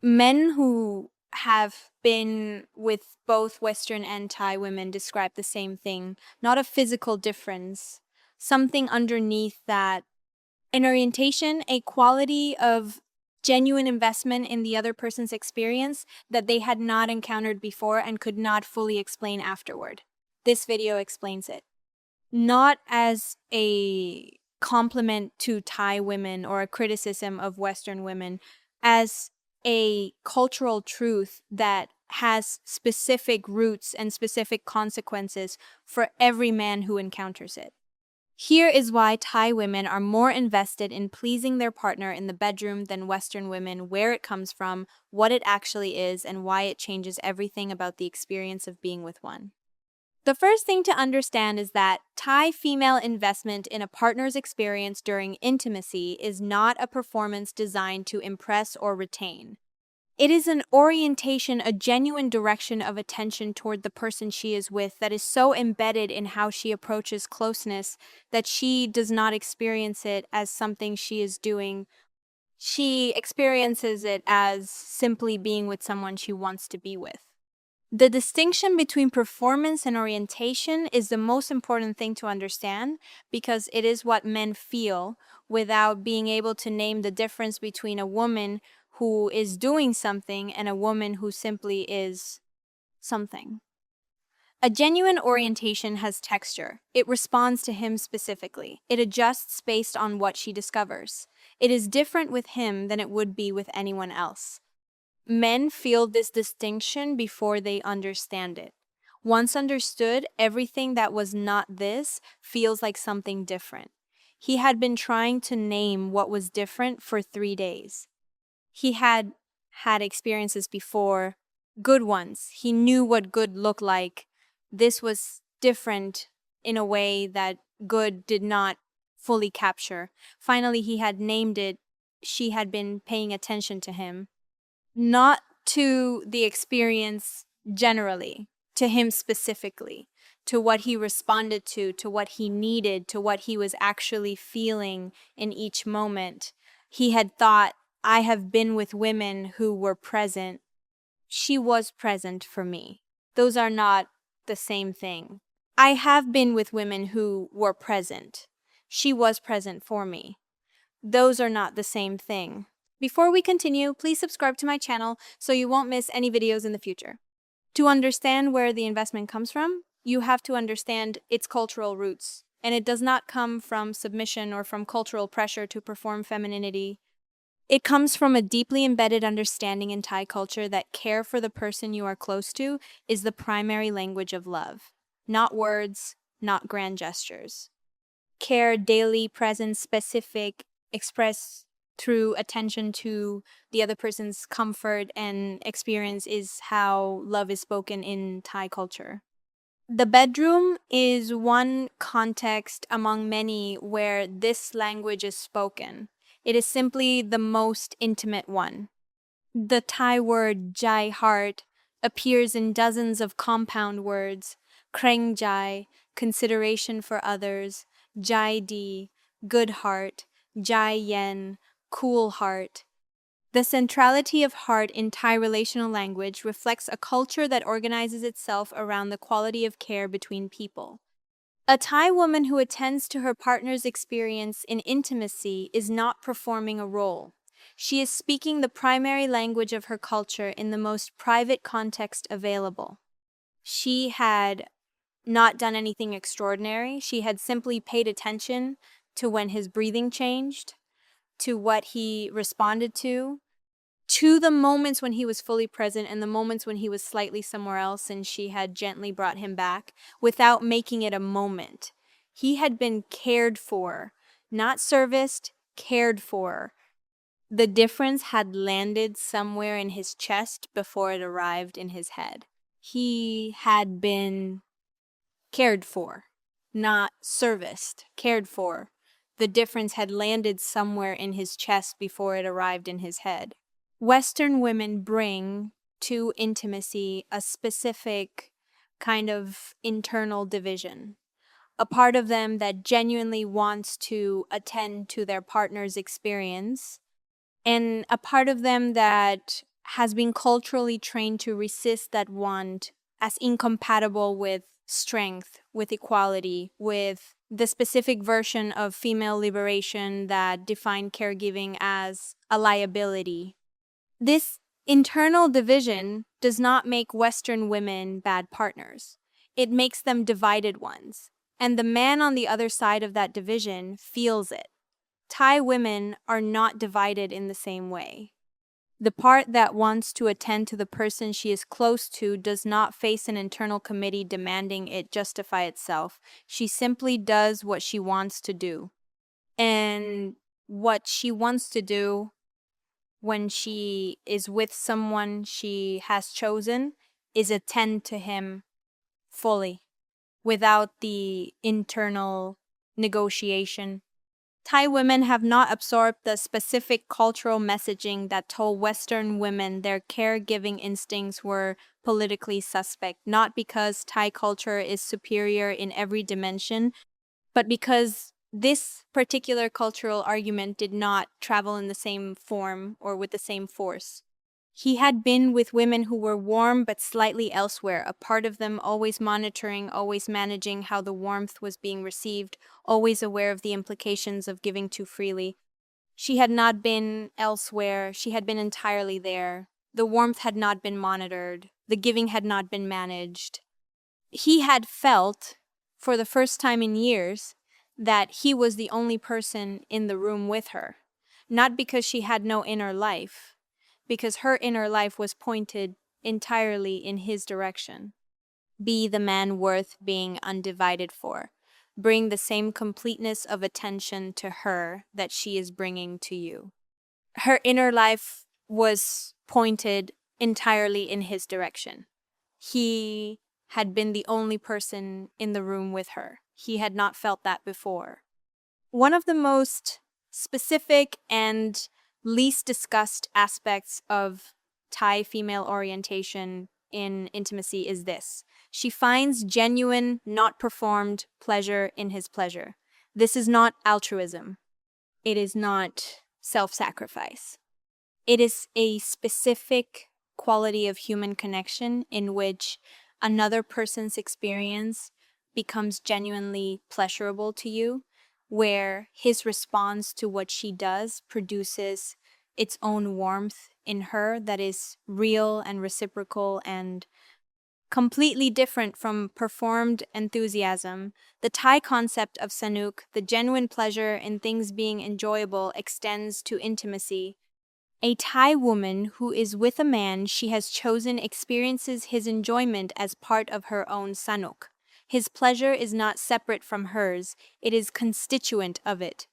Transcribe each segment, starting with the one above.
Men who have been with both Western and Thai women describe the same thing, not a physical difference, something underneath that. An orientation, a quality of genuine investment in the other person's experience that they had not encountered before and could not fully explain afterward. This video explains it. Not as a compliment to Thai women or a criticism of Western women, as a cultural truth that has specific roots and specific consequences for every man who encounters it. Here is why Thai women are more invested in pleasing their partner in the bedroom than Western women, where it comes from, what it actually is, and why it changes everything about the experience of being with one. The first thing to understand is that Thai female investment in a partner's experience during intimacy is not a performance designed to impress or retain. It is an orientation, a genuine direction of attention toward the person she is with that is so embedded in how she approaches closeness that she does not experience it as something she is doing. She experiences it as simply being with someone she wants to be with. The distinction between performance and orientation is the most important thing to understand because it is what men feel without being able to name the difference between a woman who is doing something and a woman who simply is something. A genuine orientation has texture. It responds to him specifically. It adjusts based on what she discovers. It is different with him than it would be with anyone else. Men feel this distinction before they understand it. Once understood, everything that was not this feels like something different. He had been trying to name what was different for 3 days. He had had experiences before, good ones. He knew what good looked like. This was different in a way that good did not fully capture. Finally, he had named it. She had been paying attention to him. Not to the experience generally, to him specifically, to what he responded to what he needed, to what he was actually feeling in each moment. He had thought, I have been with women who were present. She was present for me. Those are not the same thing. I have been with women who were present. She was present for me. Those are not the same thing. Before we continue, please subscribe to my channel so you won't miss any videos in the future. To understand where the investment comes from, you have to understand its cultural roots, and it does not come from submission or from cultural pressure to perform femininity. It comes from a deeply embedded understanding in Thai culture that care for the person you are close to is the primary language of love. Not words, not grand gestures. Care, daily, present, specific, expressed through attention to the other person's comfort and experience is how love is spoken in Thai culture. The bedroom is one context among many where this language is spoken. It is simply the most intimate one. The Thai word jai heart appears in dozens of compound words: kreng jai, consideration for others; jai di, good heart; jai yen, cool heart. The centrality of heart in Thai relational language reflects a culture that organizes itself around the quality of care between people. A Thai woman who attends to her partner's experience in intimacy is not performing a role. She is speaking the primary language of her culture in the most private context available. She had not done anything extraordinary. She had simply paid attention to when his breathing changed, to what he responded to the moments when he was fully present and the moments when he was slightly somewhere else and she had gently brought him back without making it a moment. He had been cared for, not serviced, cared for. The difference had landed somewhere in his chest before it arrived in his head. He had been cared for, not serviced, cared for. The difference had landed somewhere in his chest before it arrived in his head. Western women bring to intimacy a specific kind of internal division, a part of them that genuinely wants to attend to their partner's experience, and a part of them that has been culturally trained to resist that want as incompatible with strength, with equality, with the specific version of female liberation that defined caregiving as a liability. This internal division does not make Western women bad partners. It makes them divided ones. And the man on the other side of that division feels it. Thai women are not divided in the same way. The part that wants to attend to the person she is close to does not face an internal committee demanding it justify itself. She simply does what she wants to do. And what she wants to do when she is with someone she has chosen is attend to him fully without the internal negotiation. Thai women have not absorbed the specific cultural messaging that told Western women their caregiving instincts were politically suspect, not because Thai culture is superior in every dimension, but because this particular cultural argument did not travel in the same form or with the same force. He had been with women who were warm but slightly elsewhere, a part of them always monitoring, always managing how the warmth was being received, always aware of the implications of giving too freely. She had not been elsewhere, she had been entirely there. The warmth had not been monitored, the giving had not been managed. He had felt, for the first time in years, that he was the only person in the room with her, not because she had no inner life, because her inner life was pointed entirely in his direction. Be the man worth being undivided for. Bring the same completeness of attention to her that she is bringing to you. Her inner life was pointed entirely in his direction. He had been the only person in the room with her. He had not felt that before. One of the most specific and least discussed aspects of Thai female orientation in intimacy is this. She finds genuine, not performed pleasure in his pleasure. This is not altruism. It is not self-sacrifice. It is a specific quality of human connection in which another person's experience becomes genuinely pleasurable to you, where his response to what she does produces its own warmth in her that is real and reciprocal and completely different from performed enthusiasm. The Thai concept of sanuk, the genuine pleasure in things being enjoyable, extends to intimacy. A Thai woman who is with a man she has chosen experiences his enjoyment as part of her own sanuk. His pleasure is not separate from hers, it is constituent of it.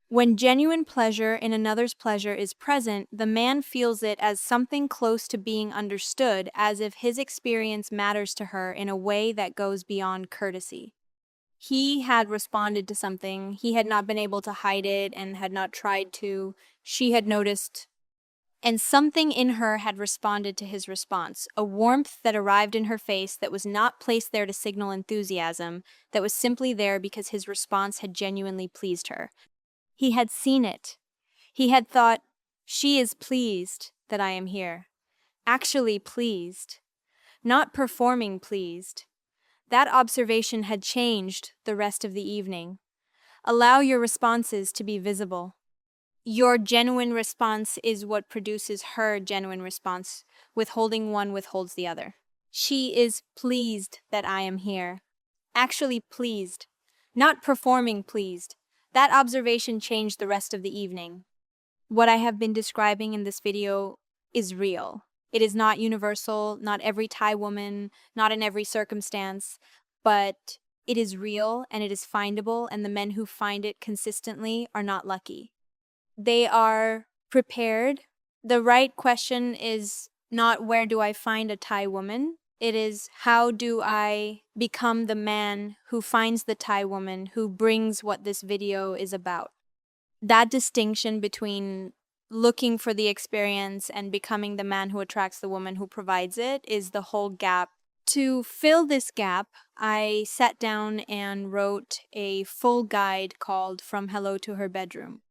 When genuine pleasure in another's pleasure is present, the man feels it as something close to being understood, as if his experience matters to her in a way that goes beyond courtesy. He had responded to something, he had not been able to hide it and had not tried to. She had noticed, and something in her had responded to his response, a warmth that arrived in her face that was not placed there to signal enthusiasm, that was simply there because his response had genuinely pleased her. He had seen it. He had thought, she is pleased that I am here. Actually pleased. Not performing pleased. That observation had changed the rest of the evening. Allow your responses to be visible. Your genuine response is what produces her genuine response. Withholding one withholds the other. She is pleased that I am here. Actually pleased. Not performing pleased. That observation changed the rest of the evening. What I have been describing in this video is real. It is not universal, not every Thai woman, not in every circumstance, but it is real and it is findable, and the men who find it consistently are not lucky. They are prepared. The right question is not where do I find a Thai woman? It is how do I become the man who finds the Thai woman who brings what this video is about. That distinction between looking for the experience and becoming the man who attracts the woman who provides it is the whole gap. To fill this gap, I sat down and wrote a full guide called From Hello to Her Bedroom.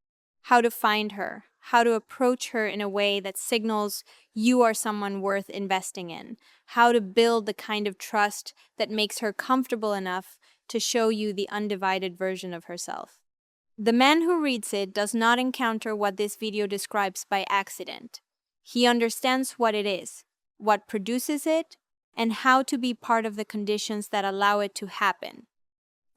How to find her, how to approach her in a way that signals you are someone worth investing in, how to build the kind of trust that makes her comfortable enough to show you the undivided version of herself. The man who reads it does not encounter what this video describes by accident. He understands what it is, what produces it, and how to be part of the conditions that allow it to happen.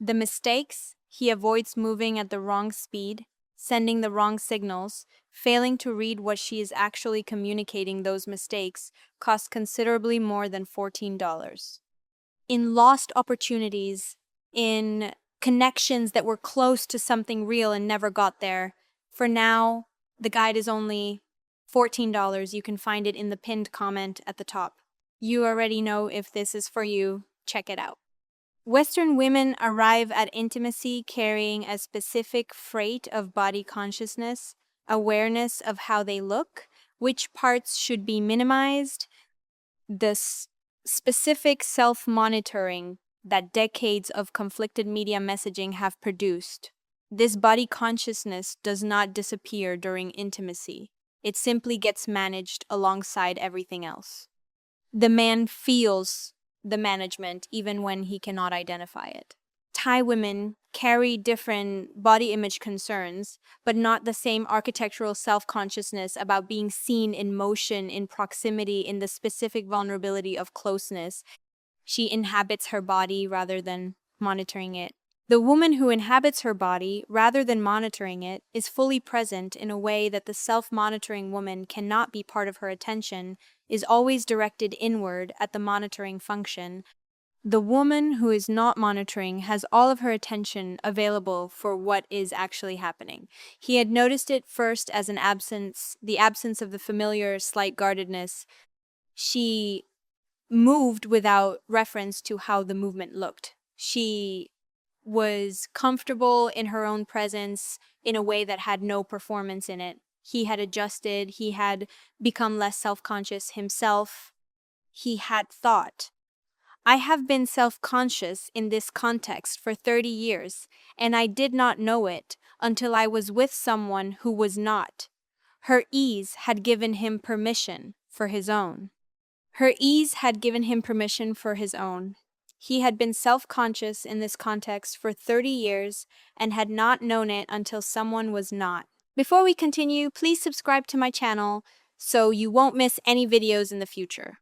The mistakes, he avoids moving at the wrong speed, sending the wrong signals, failing to read what she is actually communicating. Those mistakes cost considerably more than $14. In lost opportunities, in connections that were close to something real and never got there. For now, the guide is only $14. You can find it in the pinned comment at the top. You already know if this is for you. Check it out. Western women arrive at intimacy carrying a specific freight of body consciousness, awareness of how they look, which parts should be minimized, the specific self-monitoring that decades of conflicted media messaging have produced. This body consciousness does not disappear during intimacy. It simply gets managed alongside everything else. The man feels the management even when he cannot identify it. Thai women carry different body image concerns, but not the same architectural self-consciousness about being seen in motion, in proximity, in the specific vulnerability of closeness. She inhabits her body rather than monitoring it. The woman who inhabits her body rather than monitoring it is fully present in a way that the self-monitoring woman cannot be. Part of her attention is always directed inward at the monitoring function. The woman who is not monitoring has all of her attention available for what is actually happening. He had noticed it first as an absence, the absence of the familiar slight guardedness. She moved without reference to how the movement looked. She was comfortable in her own presence in a way that had no performance in it. He had adjusted, he had become less self-conscious himself. He had thought, I have been self-conscious in this context for 30 years, and I did not know it until I was with someone who was not. Her ease had given him permission for his own. Her ease had given him permission for his own. He had been self-conscious in this context for 30 years and had not known it until someone was not. Before we continue, please subscribe to my channel so you won't miss any videos in the future.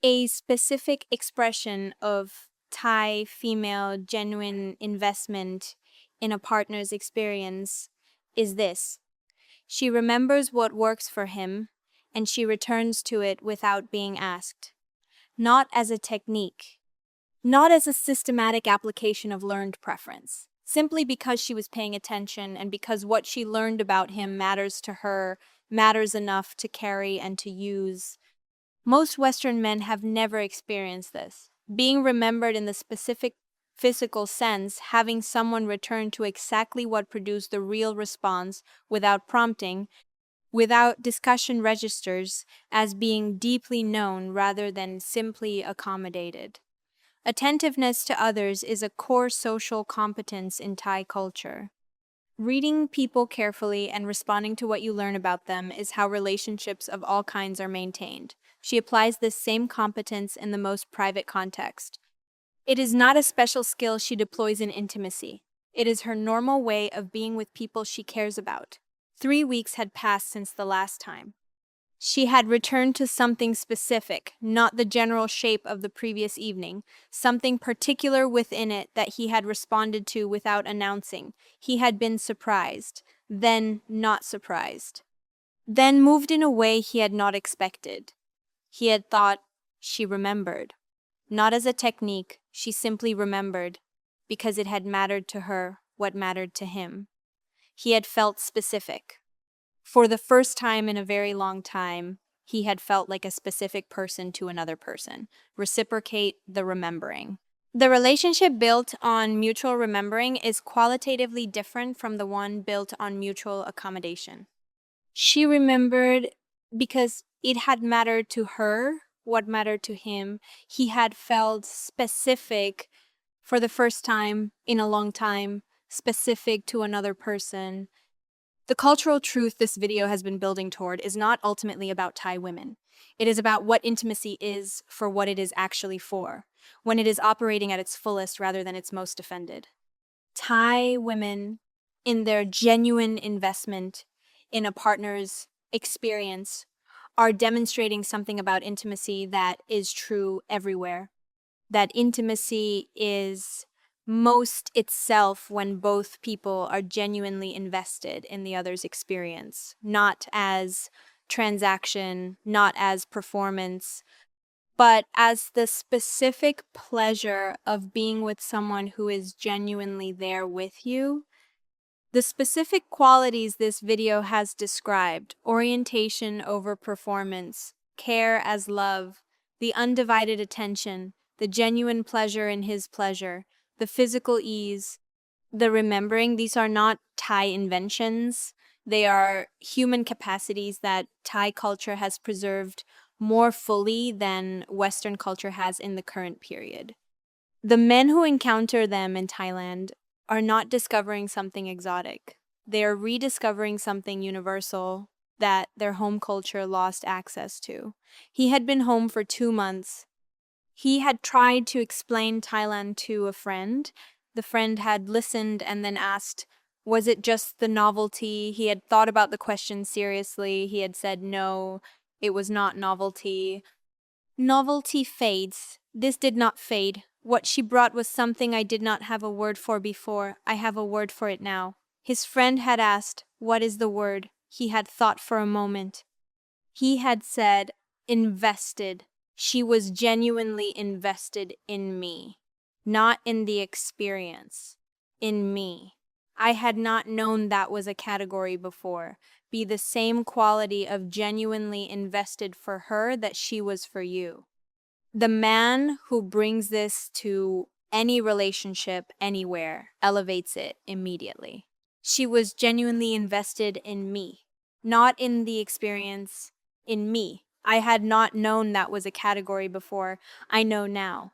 A specific expression of Thai female genuine investment in a partner's experience is this. She remembers what works for him, and she returns to it without being asked. Not as a technique, not as a systematic application of learned preference, simply because she was paying attention and because what she learned about him matters to her, matters enough to carry and to use. Most Western men have never experienced this. Being remembered in the specific physical sense, having someone return to exactly what produced the real response without prompting, without discussion registers, as being deeply known rather than simply accommodated. Attentiveness to others is a core social competence in Thai culture. Reading people carefully and responding to what you learn about them is how relationships of all kinds are maintained. She applies this same competence in the most private context. It is not a special skill she deploys in intimacy. It is her normal way of being with people she cares about. 3 weeks had passed since the last time. She had returned to something specific, not the general shape of the previous evening, something particular within it that he had responded to without announcing. He had been surprised, then not surprised, then moved in a way he had not expected. He had thought, she remembered. Not as a technique, she simply remembered, because it had mattered to her what mattered to him. He had felt specific. For the first time in a very long time, he had felt like a specific person to another person. Reciprocate the remembering. The relationship built on mutual remembering is qualitatively different from the one built on mutual accommodation. She remembered because it had mattered to her what mattered to him. He had felt specific for the first time in a long time, specific to another person. The cultural truth this video has been building toward is not ultimately about Thai women. It is about what intimacy is for what it is actually for, when it is operating at its fullest rather than its most offended. Thai women, in their genuine investment in a partner's experience, are demonstrating something about intimacy that is true everywhere. That intimacy is most itself when both people are genuinely invested in the other's experience, not as transaction, not as performance, but as the specific pleasure of being with someone who is genuinely there with you. The specific qualities this video has described, orientation over performance, care as love, the undivided attention, the genuine pleasure in his pleasure, the physical ease, the remembering, these are not Thai inventions. They are human capacities that Thai culture has preserved more fully than Western culture has in the current period. The men who encounter them in Thailand are not discovering something exotic. They are rediscovering something universal that their home culture lost access to. He had been home for 2 months. He had tried to explain Thailand to a friend. The friend had listened and then asked, was it just the novelty? He had thought about the question seriously. He had said no, it was not novelty. Novelty fades. This did not fade. What she brought was something I did not have a word for before. I have a word for it now. His friend had asked, what is the word? He had thought for a moment. He had said, invested. She was genuinely invested in me, not in the experience, in me. I had not known that was a category before. Be the same quality of genuinely invested for her that she was for you. The man who brings this to any relationship anywhere elevates it immediately. She was genuinely invested in me, not in the experience, in me. I had not known that was a category before. I know now.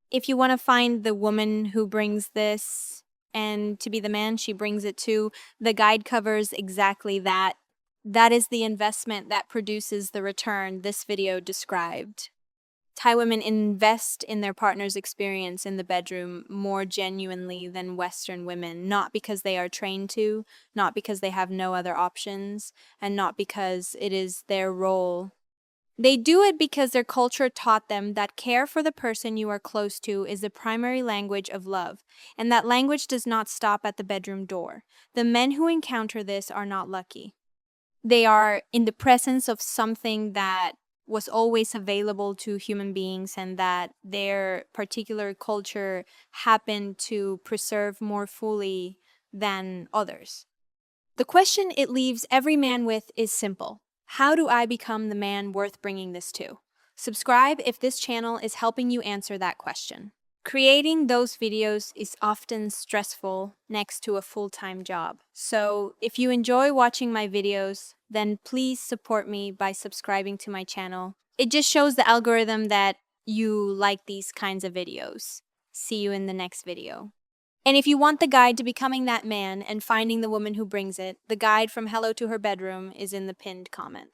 If you want to find the woman who brings this and to be the man she brings it to, the guide covers exactly that. That is the investment that produces the return this video described. Thai women invest in their partner's experience in the bedroom more genuinely than Western women, not because they are trained to, not because they have no other options, and not because it is their role. They do it because their culture taught them that care for the person you are close to is the primary language of love, and that language does not stop at the bedroom door. The men who encounter this are not lucky. They are in the presence of something that was always available to human beings and that their particular culture happened to preserve more fully than others. The question it leaves every man with is simple. How do I become the man worth bringing this to? Subscribe if this channel is helping you answer that question. Creating those videos is often stressful next to a full-time job. So if you enjoy watching my videos, then please support me by subscribing to my channel. It just shows the algorithm that you like these kinds of videos. See you in the next video. And if you want the guide to becoming that man and finding the woman who brings it, the guide from Hello to Her Bedroom is in the pinned comment.